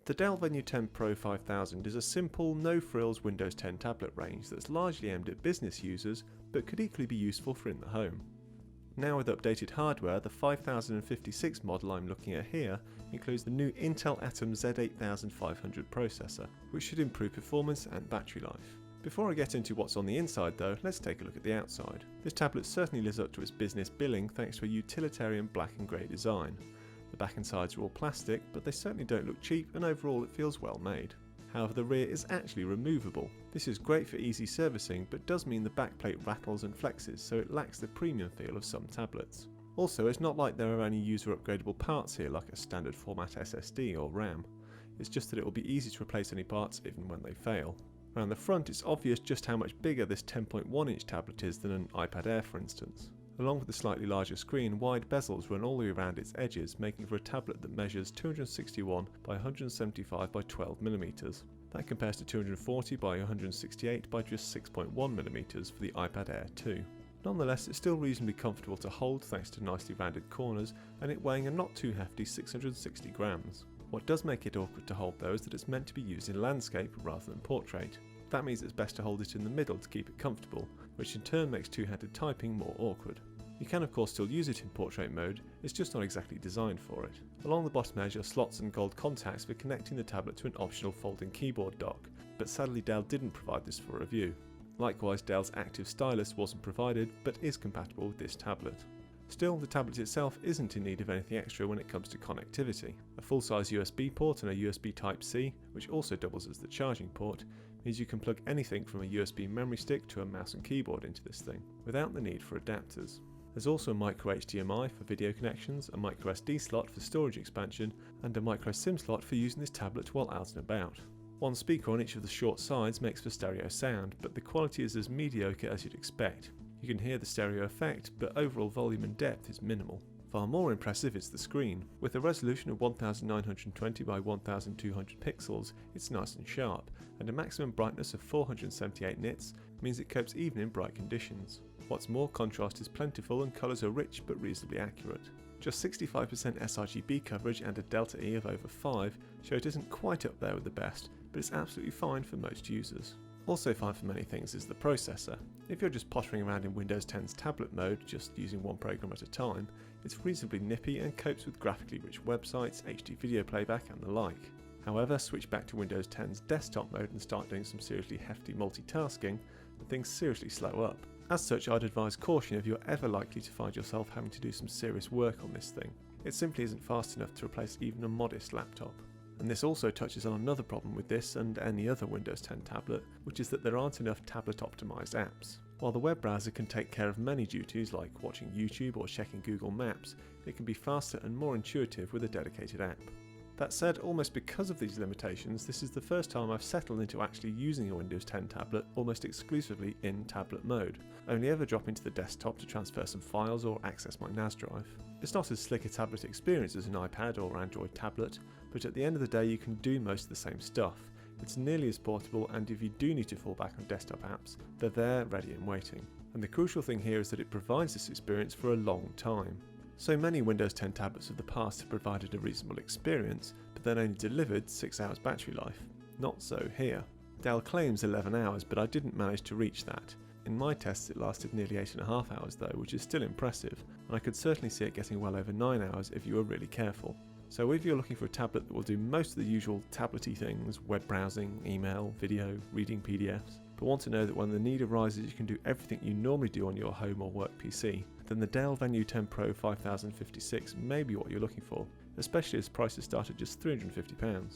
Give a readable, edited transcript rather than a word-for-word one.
The Dell Venue 10 Pro 5000 is a simple, no-frills Windows 10 tablet range that's largely aimed at business users, but could equally be useful for in the home. Now with updated hardware, the 5056 model I'm looking at here includes the new Intel Atom Z8500 processor, which should improve performance and battery life. Before I get into what's on the inside though, let's take a look at the outside. This tablet certainly lives up to its business billing thanks to a utilitarian black and grey design. The back and sides are all plastic, but they certainly don't look cheap, and overall it feels well made. However, the rear is actually removable. This is great for easy servicing, but does mean the backplate rattles and flexes, so it lacks the premium feel of some tablets. Also, it's not like there are any user upgradable parts here like a standard format SSD or RAM. It's just that it will be easy to replace any parts even when they fail. Around the front, it's obvious just how much bigger this 10.1 inch tablet is than an iPad Air, for instance. Along with the slightly larger screen, wide bezels run all the way around its edges, making for a tablet that measures 261 by 175 by 12mm. That compares to 240 by 168 by just 6.1mm for the iPad Air 2. Nonetheless, it's still reasonably comfortable to hold thanks to nicely rounded corners, and it weighing a not too hefty 660 grams. What does make it awkward to hold though is that it's meant to be used in landscape rather than portrait. That means it's best to hold it in the middle to keep it comfortable, which in turn makes two-handed typing more awkward. You can of course still use it in portrait mode, it's just not exactly designed for it. Along the bottom edge are slots and gold contacts for connecting the tablet to an optional folding keyboard dock, but sadly Dell didn't provide this for review. Likewise, Dell's active stylus wasn't provided, but is compatible with this tablet. Still, the tablet itself isn't in need of anything extra when it comes to connectivity. A full-size USB port and a USB Type-C, which also doubles as the charging port, means you can plug anything from a USB memory stick to a mouse and keyboard into this thing, without the need for adapters. There's also a micro HDMI for video connections, a micro SD slot for storage expansion, and a micro SIM slot for using this tablet while out and about. One speaker on each of the short sides makes for stereo sound, but the quality is as mediocre as you'd expect. You can hear the stereo effect, but overall volume and depth is minimal. Far more impressive is the screen. With a resolution of 1920 by 1200 pixels, it's nice and sharp, and a maximum brightness of 478 nits means it copes even in bright conditions. What's more, contrast is plentiful and colours are rich but reasonably accurate. Just 65% sRGB coverage and a delta E of over 5 show it isn't quite up there with the best, but it's absolutely fine for most users. Also fine for many things is the processor. If you're just pottering around in Windows 10's tablet mode, just using one program at a time, it's reasonably nippy and copes with graphically rich websites, HD video playback and the like. However, switch back to Windows 10's desktop mode and start doing some seriously hefty multitasking, and things seriously slow up. As such, I'd advise caution if you're ever likely to find yourself having to do some serious work on this thing. It simply isn't fast enough to replace even a modest laptop. And this also touches on another problem with this and any other Windows 10 tablet, which is that there aren't enough tablet optimized apps. While the web browser can take care of many duties like watching YouTube or checking Google Maps, it can be faster and more intuitive with a dedicated app. That said, almost because of these limitations, this is the first time I've settled into actually using a Windows 10 tablet almost exclusively in tablet mode, only ever dropping to the desktop to transfer some files or access my NAS drive. It's not as slick a tablet experience as an iPad or Android tablet, but at the end of the day you can do most of the same stuff. It's nearly as portable, and if you do need to fall back on desktop apps, they're there, ready and waiting. And the crucial thing here is that it provides this experience for a long time. So many Windows 10 tablets of the past have provided a reasonable experience, but then only delivered 6 hours battery life. Not so here. Dell claims 11 hours, but I didn't manage to reach that. In my tests it lasted nearly 8.5 hours though, which is still impressive, and I could certainly see it getting well over 9 hours if you were really careful. So if you're looking for a tablet that will do most of the usual tablet-y things, web browsing, email, video, reading PDFs, but want to know that when the need arises you can do everything you normally do on your home or work PC, then the Dell Venue 10 Pro 5056 may be what you're looking for, especially as prices start at just £350.